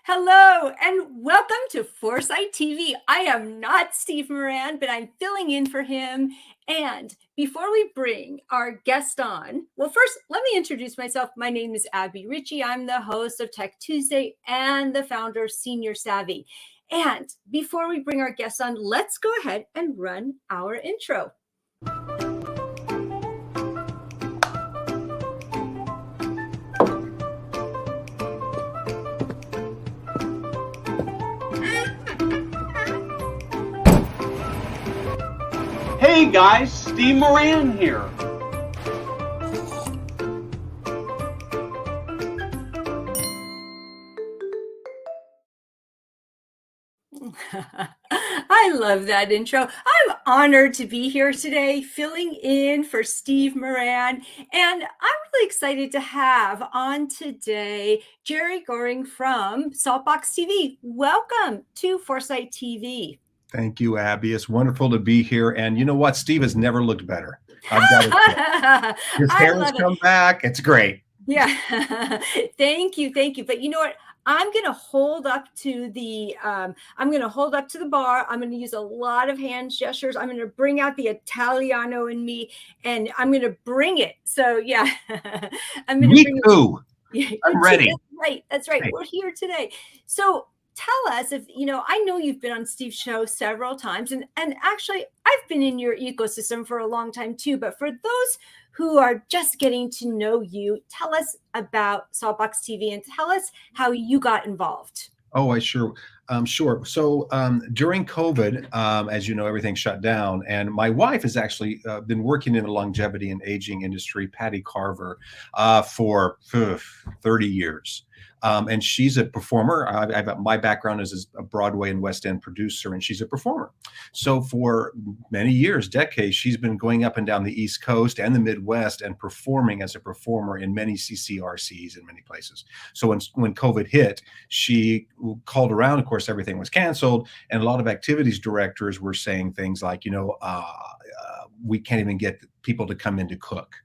Hello and welcome to Foresight TV. I am not Steve Moran, but I'm filling in for him. And before we bring our guest on, well, first, let me introduce myself. My name is Abby Ritchie. I'm the host of Tech Tuesday and the founder of Senior Savvy. And before we bring our guest on, let's go ahead and run our intro. Hey guys, Steve Moran here. I love that intro. I'm honored to be here today, filling in for Steve Moran. And I'm really excited to have on today Jerry Goehring from Saltbox TV. Welcome to Foresight TV. Thank you, Abby. It's wonderful to be here. And you know what? Steve has never looked better. I've got to say. His hair has come back. It's great. Yeah. Thank you. But you know what? I'm going to hold up to the bar. I'm going to use a lot of hand gestures. I'm going to bring out the Italiano in me and I'm going to bring it. So yeah, I'm going to bring too. I'm ready. That's right. We're here today. So tell us if, I know you've been on Steve's show several times and actually I've been in your ecosystem for a long time too, but for those who are just getting to know you, tell us about Saltbox TV and tell us how you got involved. Oh, sure. So during COVID, as you know, everything shut down. And my wife has actually been working in the longevity and aging industry, Patty Carver, for 30 years. And she's a performer. My background is a Broadway and West End producer, and she's a performer. So for many years, decades, she's been going up and down the East Coast and the Midwest and performing as a performer in many CCRCs in many places. So when COVID hit, she called around. Of course, everything was canceled, and a lot of activities directors were saying things like, we can't even get people to come in to cook.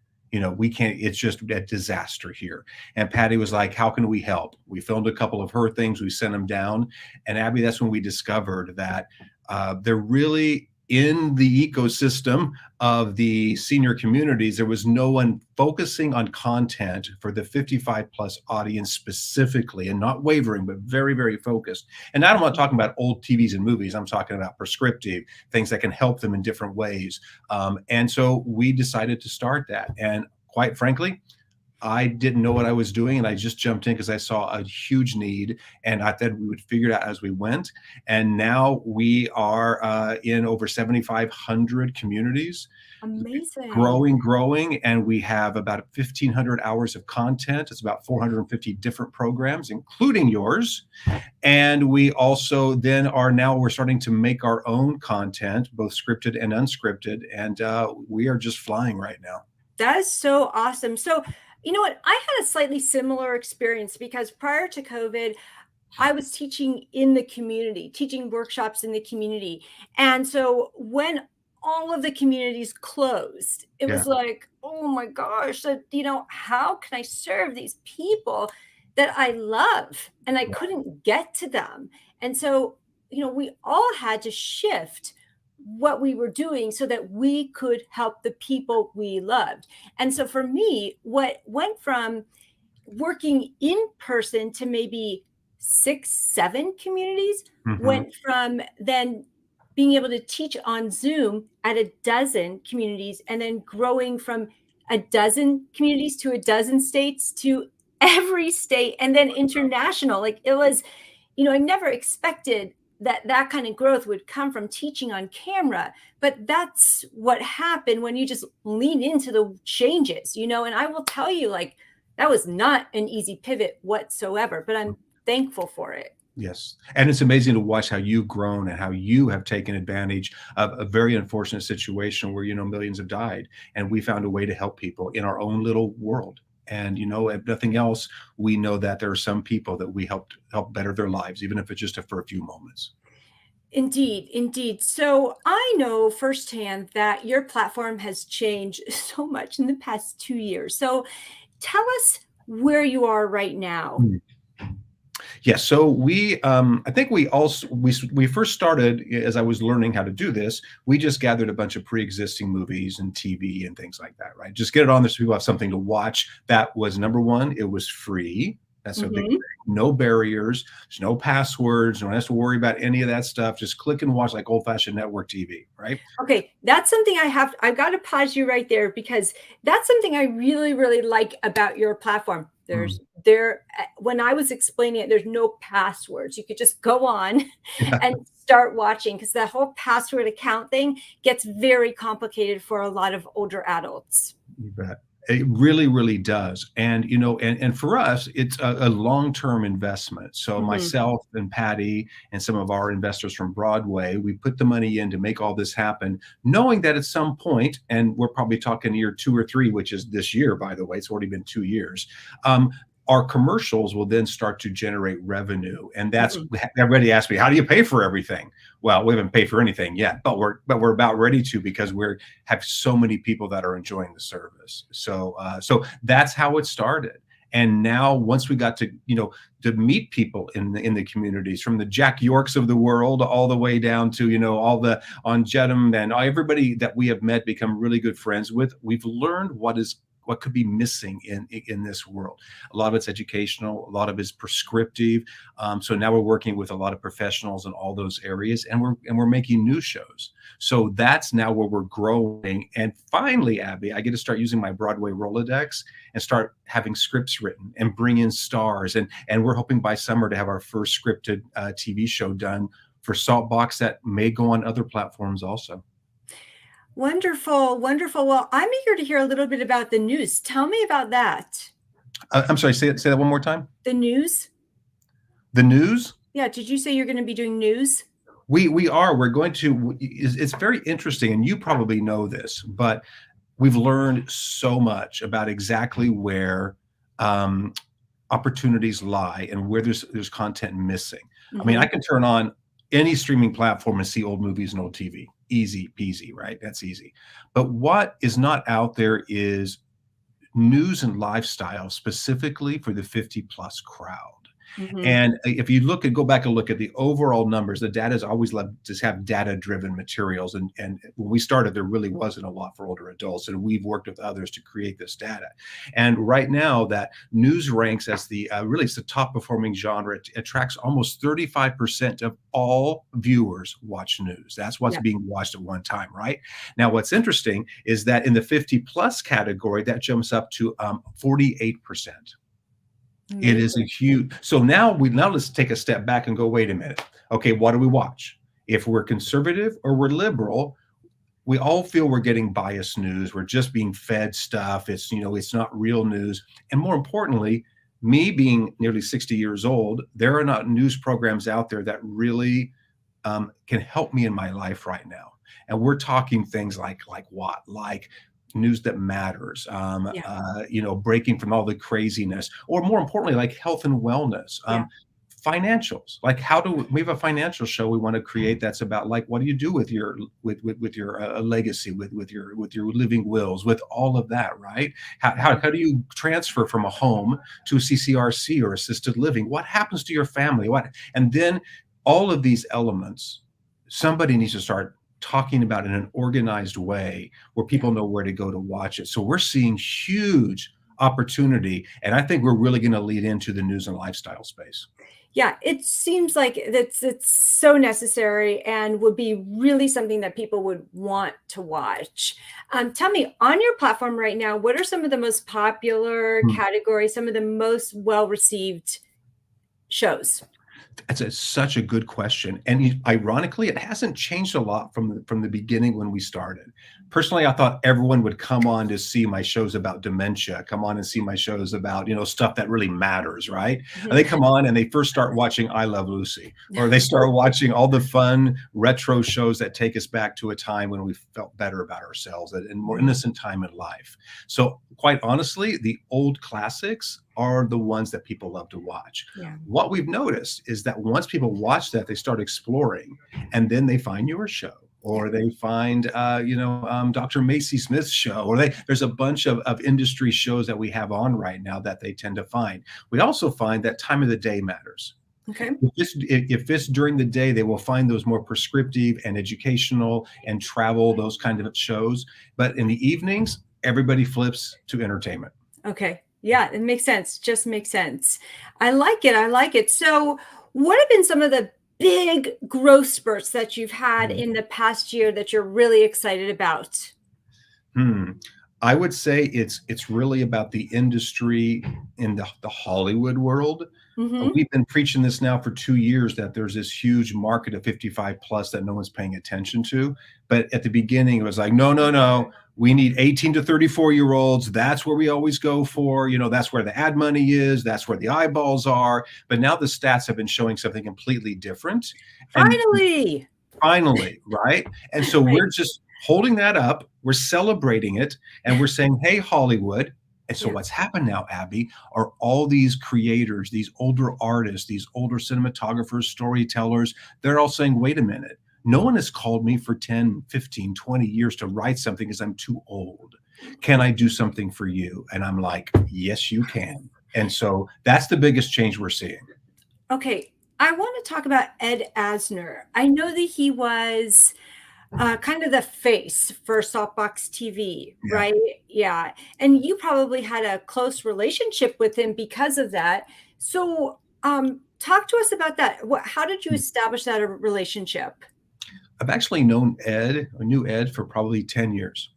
We can't, it's just a disaster here. And Patty was like, how can we help? We filmed a couple of her things. We sent them down. And Abby, that's when we discovered that they're really in the ecosystem of the senior communities. There was no one focusing on content for the 55 plus audience specifically and not wavering, but very, very focused. And I'm not talking about old TVs and movies. I'm talking about prescriptive things that can help them in different ways. And so we decided to start that. And quite frankly, I didn't know what I was doing, and I just jumped in because I saw a huge need, and I thought we would figure it out as we went. And now we are in over 7,500 communities. Amazing. Growing, and we have about 1,500 hours of content. It's about 450 different programs, including yours. And we also then we're starting to make our own content, both scripted and unscripted, and we are just flying right now. That is so awesome. So, you know what? I had a slightly similar experience because prior to COVID, I was teaching in the community, teaching workshops in the community. And so when all of the communities closed, it was like, oh my gosh, how can I serve these people that I love? And I couldn't get to them. And so, we all had to shift what we were doing so that we could help the people we loved. And so for me, what went from working in person to maybe 6, 7 communities went from then being able to teach on Zoom at a dozen communities and then growing from a dozen communities to a dozen states to every state and then international. Like it was, I never expected that kind of growth would come from teaching on camera, but that's what happened when you just lean into the changes, and I will tell you, like, that was not an easy pivot whatsoever, but I'm thankful for it. Yes. And it's amazing to watch how you've grown and how you have taken advantage of a very unfortunate situation where, millions have died, and we found a way to help people in our own little world. And, if nothing else, we know that there are some people that we help better their lives, even if it's just for a few moments. Indeed. So I know firsthand that your platform has changed so much in the past 2 years. So tell us where you are right now. Yeah, so I think we first started as I was learning how to do this. We just gathered a bunch of pre-existing movies and TV and things like that, right? Just get it on there so people have something to watch. That was number one. It was free. That's a big thing. Mhm. No barriers. There's no passwords. No one has to worry about any of that stuff. Just click and watch like old-fashioned network TV, right? Okay, that's something I've got to pause you right there because that's something I really, really like about your platform. Mm. When I was explaining it, there's no passwords. You could just go on Yeah, and start watching because that whole password account thing gets very complicated for a lot of older adults. you bet. It really, really does. And, and for us, it's a long-term investment. So Mhm. myself and Patty and some of our investors from Broadway, we put the money in to make all this happen, knowing that at some point, and we're probably talking year 2 or 3, which is this year, by the way, it's already been 2 years. Our commercials will then start to generate revenue. And that's Mhm. everybody asks me, how do you pay for everything? Well, we haven't paid for anything yet, but we're about ready to because we're have so many people that are enjoying the service. So that's how it started. And now once we got to meet people in the communities, from the Jack Yorks of the world all the way down to all the on Jedem, and everybody that we have met, become really good friends with, we've learned what could be missing in this world. A lot of it's educational, a lot of it's prescriptive. So now we're working with a lot of professionals in all those areas, and we're making new shows. So that's now where we're growing. And finally, Abby, I get to start using my Broadway Rolodex and start having scripts written and bring in stars. And we're hoping by summer to have our first scripted TV show done for Saltbox that may go on other platforms also. Wonderful, wonderful. Well, I'm eager to hear a little bit about the news. Tell me about that. I'm sorry, say that one more time. The news? The news? Yeah, did you say you're going to be doing news? We are. We're going to. It's very interesting, and you probably know this, but we've learned so much about exactly where um, opportunities lie and where there's content missing. I mean, I Mhm. can turn on any streaming platform and see old movies and old TV. Easy peasy, right? That's easy. But what is not out there is news and lifestyle specifically for the 50 plus crowd. Mhm. And if you go back and look at the overall numbers, the data is always loved to have data driven materials. And when we started, there really wasn't a lot for older adults. And we've worked with others to create this data. And right now, that news ranks as really it's the top performing genre. It attracts almost 35% of all viewers watch news. That's what's Yeah. being watched at one time, right? Now, what's interesting is that in the 50 plus category, that jumps up to 48%. It is a Amazing. huge. So now let's take a step back and go, wait a minute. Okay, what do we watch? If we're conservative or we're liberal, we all feel we're getting biased news. We're just being fed stuff. It's not real news. And more importantly, me being nearly 60 years old, there are not news programs out there that really can help me in my life right now. And we're talking things like what? Like news that matters, Yeah. breaking from all the craziness, or more importantly, like health and wellness, Yeah. financials. Like we have a financial show we want to create that's about like what do you do with your legacy, with your living wills, with all of that, right? How do you transfer from a home to a CCRC or assisted living? What happens to your family? And then all of these elements, somebody needs to start talking about in an organized way where Yeah. people know where to go to watch it. So we're seeing huge opportunity, and I think we're really going to lead into the news and lifestyle space. Yeah, it seems like it's so necessary and would be really something that people would want to watch. Tell me, on your platform right now, what are some of the most popular Hmm. categories, some of the most well-received shows? Such a good question, and ironically, it hasn't changed a lot from the beginning when we started. Personally, I thought everyone would come on to see my shows about dementia, come on and see my shows about stuff that really matters, right? And they Mhm. come on and they first start watching I Love Lucy, or they start watching all the fun retro shows that take us back to a time when we felt better about ourselves and more Mhm. innocent time in life. So, quite honestly, the old classics are the ones that people love to watch. Yeah. What we've noticed is that once people watch that, they start exploring, and then they find your show, Yeah. or they find, Dr. Macy Smith's show, or there's a bunch of industry shows that we have on right now that they tend to find. We also find that time of the day matters. Okay. If it's during the day, they will find those more prescriptive and educational and travel, those kind of shows. But in the evenings, everybody flips to entertainment. Okay. Yeah, it makes sense. Just makes sense. I like it. I like it. So, what have been some of the big growth spurts that you've had in the past year that you're really excited about? Hmm. I would say it's really about the industry in the Hollywood world. Hmm. We've been preaching this now for 2 years that there's this huge market of 55 plus that no one's paying attention to. But at the beginning, it was like, no, no, no. We need 18 to 34-year-olds. That's where we always go for. That's where the ad money is. That's where the eyeballs are. But now the stats have been showing something completely different. And Finally. finally, right? And so Right. we're just holding that up, we're celebrating it, and we're saying, "Hey, Hollywood." And so Yeah. what's happened now, Abby, are all these creators, these older artists, these older cinematographers, storytellers, they're all saying, "Wait a minute. No one has called me for 10, 15, 20 years to write something because I'm too old. Can I do something for you?" And I'm like, "Yes, you can." And so that's the biggest change we're seeing. Okay. I want to talk about Ed Asner. I know that he was kind of the face for Saltbox TV, Yeah. right? Yeah. And you probably had a close relationship with him because of that. So, talk to us about that. How did you establish that relationship? I've actually known Ed, I knew Ed for probably 10 years.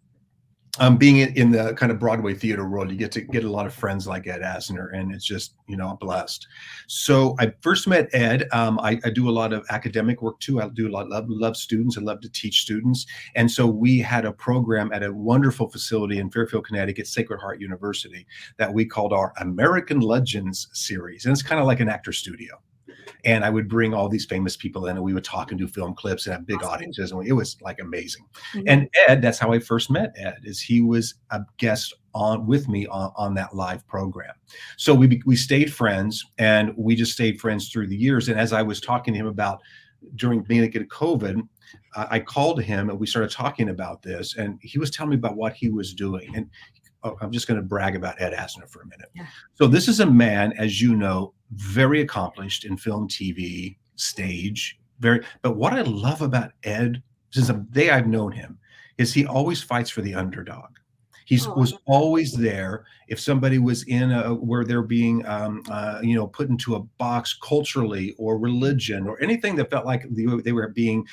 Being in the kind of Broadway theater world, you get to get a lot of friends like Ed Asner, and it's just, I'm blessed. So I first met Ed. I do a lot of academic work too. I do a lot, love students. I love to teach students. And so we had a program at a wonderful facility in Fairfield, Connecticut, Sacred Heart University, that we called our American Legends series. And it's kind of like an actor studio. And I would bring all these famous people in, and we would talk and do film clips and have big Awesome. audiences, and it was like amazing. Mhm. And Ed, that's how I first met Ed, is he was a guest on with me on that live program. So we stayed friends, and we just stayed friends through the years. And as I was talking to him about during being of COVID, I called him and we started talking about this, and he was telling me about what he was doing. And I'm just going to brag about Ed Asner for a minute. Yeah. So this is a man, as you know, very accomplished in film, TV, stage. But what I love about Ed since the day I've known him is he always fights for the underdog. He Oh, I was love that. always there if somebody was in where they're being, put into a box culturally or religion or anything that felt like they were being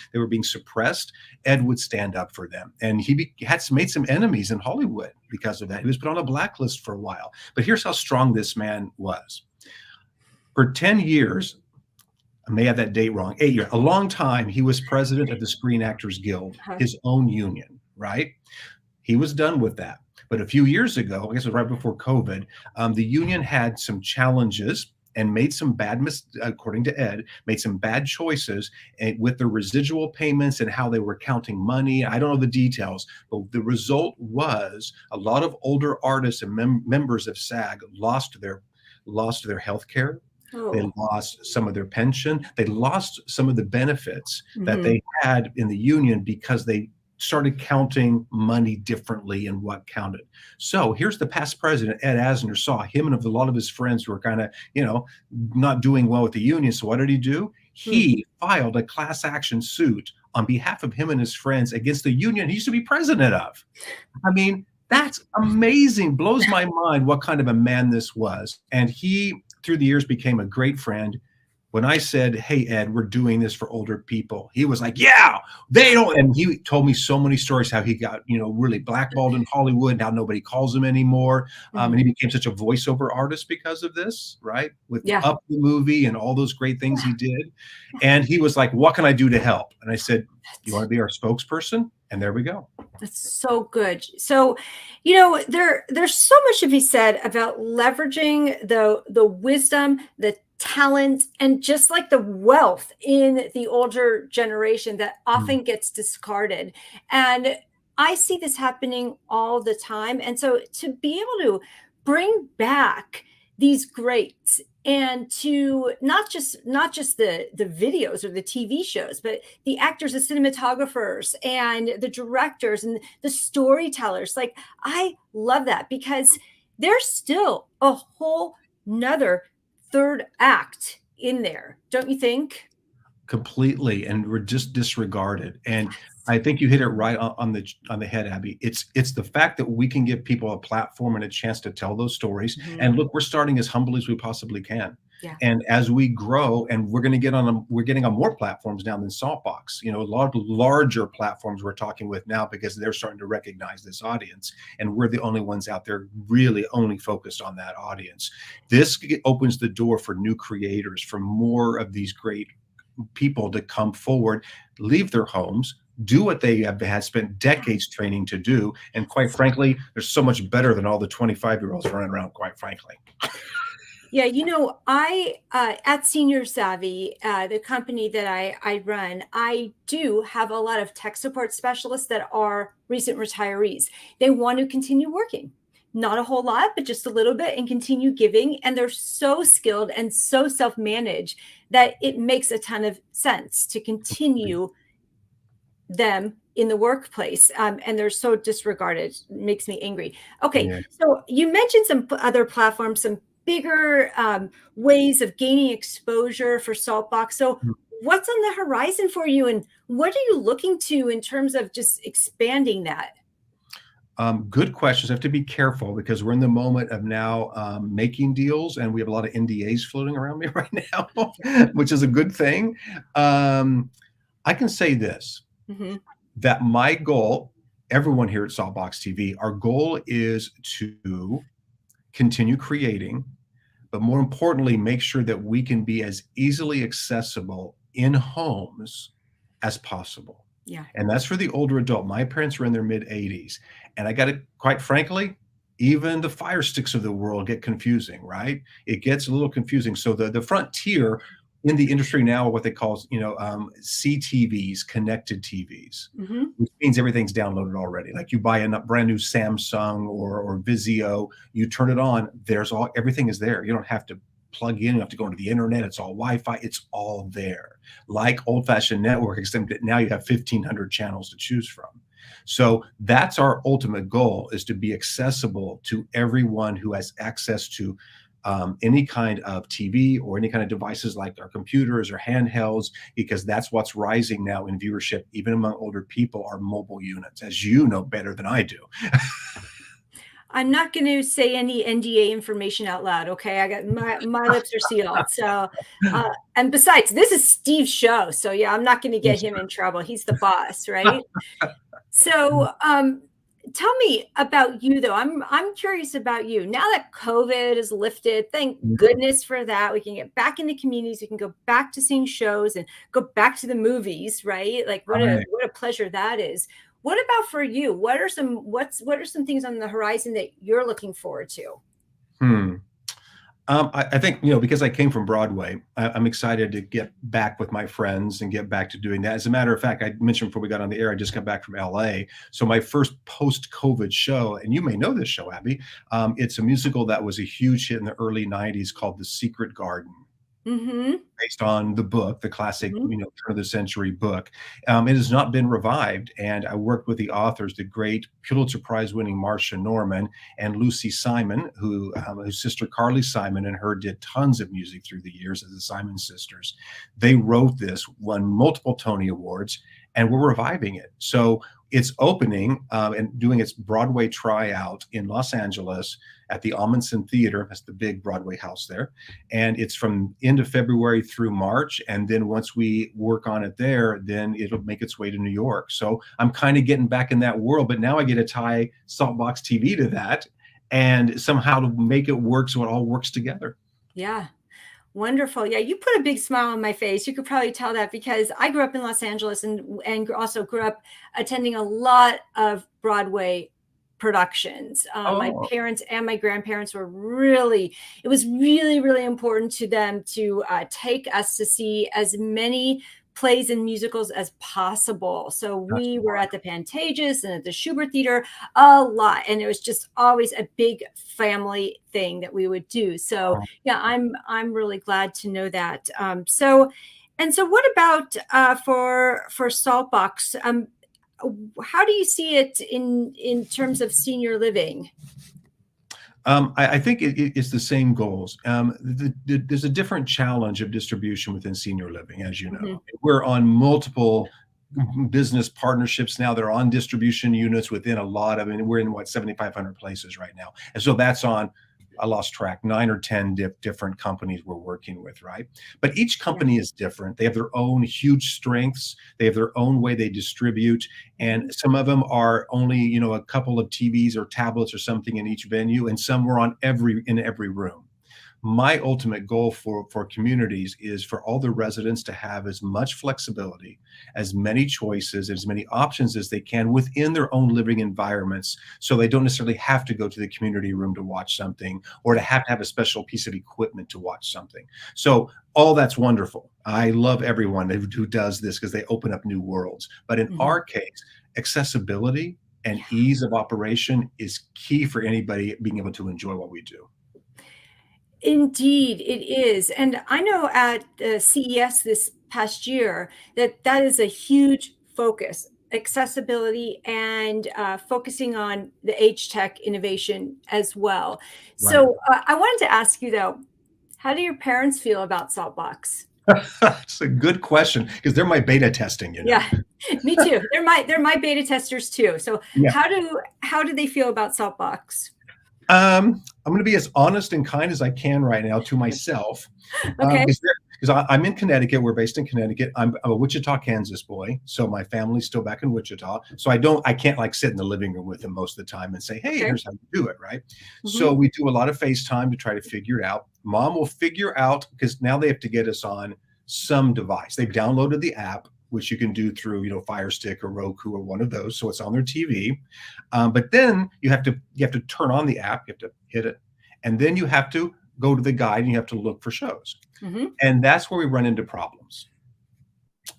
suppressed. Ed would stand up for them, and had made some enemies in Hollywood because of that. He was put on a blacklist for a while. But here's how strong this man was. For 10 years, I may have that date wrong, 8 years, a long time, he was president of the Screen Actors Guild, Uh-huh. his own union, right? He was done with that. But a few years ago, I guess it was right before COVID, the union had some challenges and made some according to Ed, made some bad choices with the residual payments and how they were counting money. I don't know the details, but the result was a lot of older artists and members of SAG lost their health care. They Oh. lost some of their pension. They lost some of the benefits that Mhm. they had in the union because they started counting money differently and what counted. So here's the past president, Ed Asner, saw him and a lot of his friends who were kind of, not doing well with the union. So what did he do? Hmm. He filed a class action suit on behalf of him and his friends against the union he used to be president of. I mean, that's amazing. Blows my mind what kind of a man this was. And he, through the years, became a great friend. When I said, "Hey, Ed, we're doing this for older people," he was like, "Yeah, they don't." And he told me so many stories how he got, really blackballed in Hollywood, how nobody calls him anymore. And he Mhm. became such a voiceover artist because of this, right? With Yeah. Up the movie and all those great things he did. And he was like, "What can I do to help?" And I said, "You want to be our spokesperson?" And there we go. That's so good. So, there's so much to be said about leveraging the wisdom, the talent, and just like the wealth in the older generation that Mm. often gets discarded. And I see this happening all the time. And so to be able to bring back these greats and to not just the videos or the TV shows, but the actors, the cinematographers, and the directors and the storytellers. Like, I love that because there's still a whole nother third act in there, don't you think? Completely, and we're just disregarded. And I think you hit it right on the head, Abby. It's the fact that we can give people a platform and a chance to tell those stories. Mhm. And look, we're starting as humble as we possibly can. Yeah. And as we grow, and we're getting on more platforms now than Saltbox. You know, a lot of larger platforms we're talking with now because they're starting to recognize this audience, and we're the only ones out there really only focused on that audience. This opens the door for new creators, for more of these great people to come forward, leave their homes, do what they have had spent decades training to do. And quite frankly, they're so much better than all the 25-year-olds running around, quite frankly. Yeah, I at Senior Savvy, the company that I run, I do have a lot of tech support specialists that are recent retirees. They want to continue working, not a whole lot, but just a little bit, and continue giving. And they're so skilled and so self-managed that it makes a ton of sense to continue them in the workplace. And they're so disregarded. It makes me angry. Okay, Yeah. so you mentioned some other platforms, some bigger ways of gaining exposure for Saltbox. So what's on the horizon for you, and what are you looking to in terms of just expanding that? Good questions. I have to be careful because we're in the moment of now making deals, and we have a lot of NDAs floating around me right now, which is a good thing. I can say this, Mm-hmm. that my goal, everyone here at Saltbox TV, our goal is to continue creating, but more importantly, make sure that we can be as easily accessible in homes as possible. Yeah. And that's for the older adult. My parents were in their mid 80s. And I got to, quite frankly, even the Fire Sticks of the world get confusing, right? It gets a little confusing. So the frontier in the industry now are what they call, CTVs, connected TVs, Mm-hmm. which means everything's downloaded already. Like you buy a brand new Samsung or Vizio, you turn it on, everything is there. You don't have to plug in, you have to go into the internet. It's all Wi-Fi. It's all there. Like old-fashioned network, except that now you have 1,500 channels to choose from. So that's our ultimate goal, is to be accessible to everyone who has access to any kind of TV or any kind of devices like our computers or handhelds, because that's what's rising now in viewership, even among older people, are mobile units, as you know better than I do. I'm not going to say any NDA information out loud. Okay. I got my lips are sealed. So, and besides, this is Steve's show. So yeah, I'm not going to get him in trouble. He's the boss, right? So, tell me about you though. I'm curious about you. Now that COVID is lifted, thank goodness for that. We can get back into communities. We can go back to seeing shows and go back to the movies, right? Like what a pleasure that is. What about for you? What are some things on the horizon that you're looking forward to? I think, because I came from Broadway, I'm excited to get back with my friends and get back to doing that. As a matter of fact, I mentioned before we got on the air, I just got back from LA. So my first post-COVID show, and you may know this show, Abby, it's a musical that was a huge hit in the early 90s called The Secret Garden. Mm-hmm. Based on the book, the classic, turn of the century book. It has not been revived. And I worked with the authors, the great Pulitzer Prize winning Marcia Norman and Lucy Simon, whose sister Carly Simon and her did tons of music through the years as the Simon sisters. They wrote this, won multiple Tony Awards, and we're reviving it. So it's opening and doing its Broadway tryout in Los Angeles at the Amundsen Theater. That's the big Broadway house there. And it's from end of February through March. And then once we work on it there, then it'll make its way to New York. So I'm kind of getting back in that world, but now I get to tie Saltbox TV to that and somehow to make it work so it all works together. Yeah. Wonderful. Yeah, you put a big smile on my face. You could probably tell that because I grew up in Los Angeles and also grew up attending a lot of Broadway productions. My parents and my grandparents were it was really, really important to them to take us to see as many plays and musicals as possible. So we were at the Pantages and at the Schubert Theater a lot. And it was just always a big family thing that we would do. So yeah, I'm really glad to know that. So what about for Saltbox? How do you see it in terms of senior living? I think it's the same goals. There's a different challenge of distribution within senior living, as you Mhm. know. We're on multiple business partnerships now. They're on distribution units within a lot of, and we're in what, 7,500 places right now. And so that's on, I lost track, 9 or 10 different companies we're working with, right? But each Yeah. company is different. They have their own huge strengths. They have their own way they distribute. And Mhm. some of them are only, a couple of TVs or tablets or something in each venue, and some were on in every room. My ultimate goal for communities is for all the residents to have as much flexibility, as many choices, as many options as they can within their own living environments, so they don't necessarily have to go to the community room to watch something, or to have a special piece of equipment to watch something. So all that's wonderful. I love everyone who does this, because they open up new worlds. But in Mhm. our case, accessibility and Yeah. ease of operation is key for anybody being able to enjoy what we do. Indeed, it is. And I know at CES this past year that that is a huge focus, accessibility and focusing on the age tech innovation as well. Right. So I wanted to ask you though, how do your parents feel about Saltbox? That's a good question, because they're my beta testing, you know. Yeah, me too. They're my beta testers too. So Yeah. how do they feel about Saltbox? I'm going to be as honest and kind as I can right now to myself, Okay. because I'm in Connecticut. We're based in Connecticut. I'm a Wichita, Kansas boy, so my family's still back in Wichita. So I can't like sit in the living room with them most of the time and say, "Hey, Okay. here's how you do it," right? So Hmm. we do a lot of FaceTime to try to figure it out. Mom will figure out, because now they have to get us on some device. They've downloaded the app, which you can do through, Fire Stick or Roku or one of those, so it's on their TV. But then you have to turn on the app, you have to hit it, and then you have to go to the guide and you have to look for shows. Hmm. And that's where we run into problems.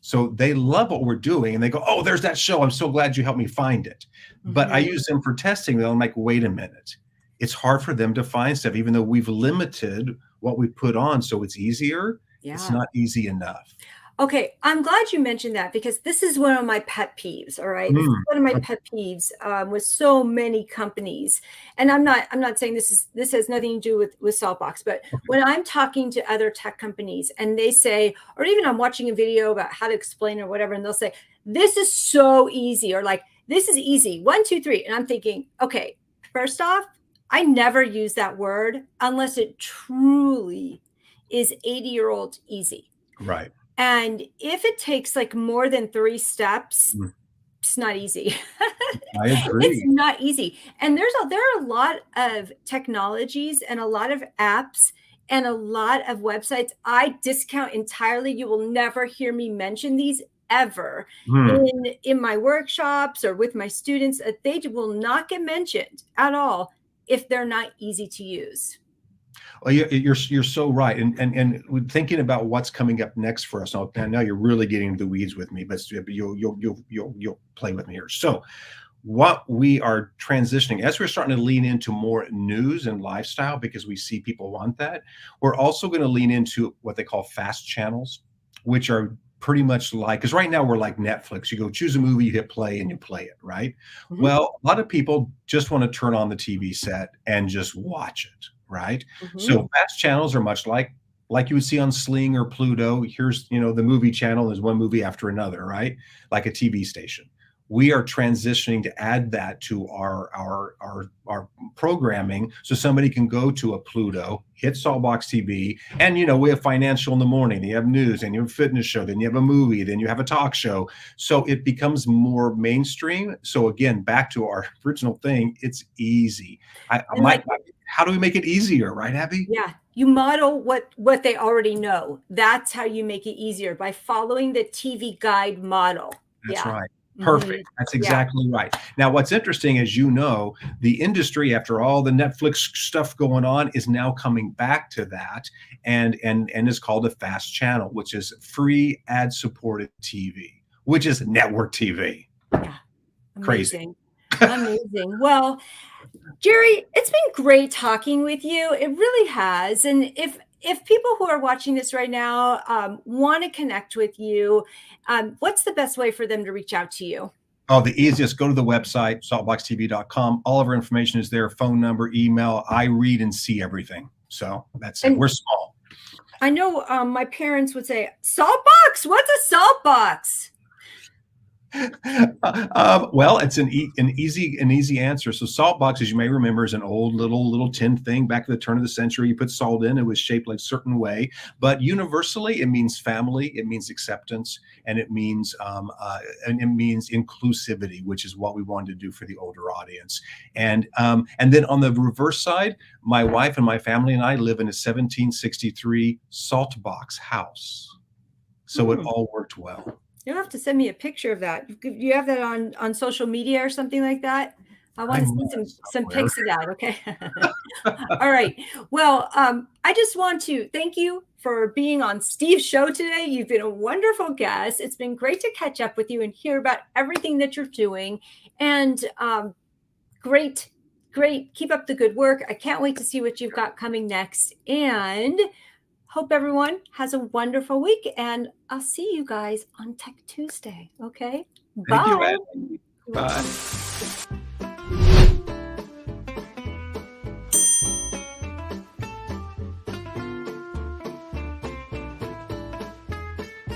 So they love what we're doing and they go, "Oh, there's that show. I'm so glad you helped me find it." But I Hmm. use them for testing. And I'm like, "Wait a minute." It's hard for them to find stuff, even though we've limited what we put on. So it's easier. It's Yeah. not easy enough. Okay, I'm glad you mentioned that because this is one of my pet peeves, all right? This is Mm, one of my pet peeves, with so many companies, and I'm not saying this has nothing to do with Saltbox, but okay. when I'm talking to other tech companies and they say, or even I'm watching a video about how to explain or whatever, and they'll say, "This is so easy," or like, "This is easy, 1, 2, 3," and I'm thinking, okay, first off, I never use that word unless it truly is 80-year-old easy. Right. And if it takes like more than 3 steps, Mm, it's not easy. I It's agree. not easy. And there are a lot of technologies and a lot of apps and a lot of websites I discount entirely. You will never hear me mention these ever Mm. in my workshops or with my students. They will not get mentioned at all if they're not easy to use. Well, you're so right, and with thinking about what's coming up next for us. Now you're really getting into the weeds with me, but you'll play with me here. So, what we are transitioning, as we're starting to lean into more news and lifestyle, because we see people want that, we're also going to lean into what they call fast channels, which are pretty much like, because right now we're like Netflix. You go choose a movie, you hit play, and you play it, right? Mhm, Well, a lot of people just want to turn on the TV set and just watch it, right? mhm. So fast channels are much like you would see on Sling or Pluto. Here's, the movie channel. There's one movie after another, right? Like a TV station. We are transitioning to add that to our programming, so somebody can go to a Pluto, hit Saltbox TV, and we have financial in the morning, then you have news, and you have a fitness show, then you have a movie, then you have a talk show. So it becomes more mainstream. So again, back to our original thing, it's easy. I And might like, How do we make it easier, right, Abby? yeah, you model what they already know. That's how you make it easier by following the TV guide model. That's Yeah. right. Perfect. Mhm. That's Yeah. exactly right. Now, what's interesting, as you know, the industry, after all the Netflix stuff going on, is now coming back to that, and is called a fast channel, which is free ad-supported TV, which is network TV. Yeah. Crazy. Amazing. Amazing. Well, Jerry, it's been great talking with you. It really has. And if people who are watching this right now want to connect with you, what's the best way for them to reach out to you? Oh, the easiest, go to the website, saltboxtv.com. All of our information is there, phone number, email. I read and see everything. So that's it. And we're small. I know my parents would say, Saltbox? What's a Saltbox? Well, it's an easy answer. So Saltbox, as you may remember, is an old little tin thing back at the turn of the century. You put salt in, it was shaped like a certain way, but universally it means family, it means acceptance, and it means inclusivity, which is what we wanted to do for the older audience. And then on the reverse side, my wife and my family and I live in a 1763 Saltbox house. So it all worked well. You'll have to send me a picture of that. You have that on social media or something like that? I want to see some pics of that. Okay. All right. Well, I just want to thank you for being on Steve's show today. You've been a wonderful guest. It's been great to catch up with you and hear about everything that you're doing. And great. Keep up the good work. I can't wait to see what you've got coming next. And hope everyone has a wonderful week, and I'll see you guys on Tech Tuesday. Okay. Bye. Thank you, Bye.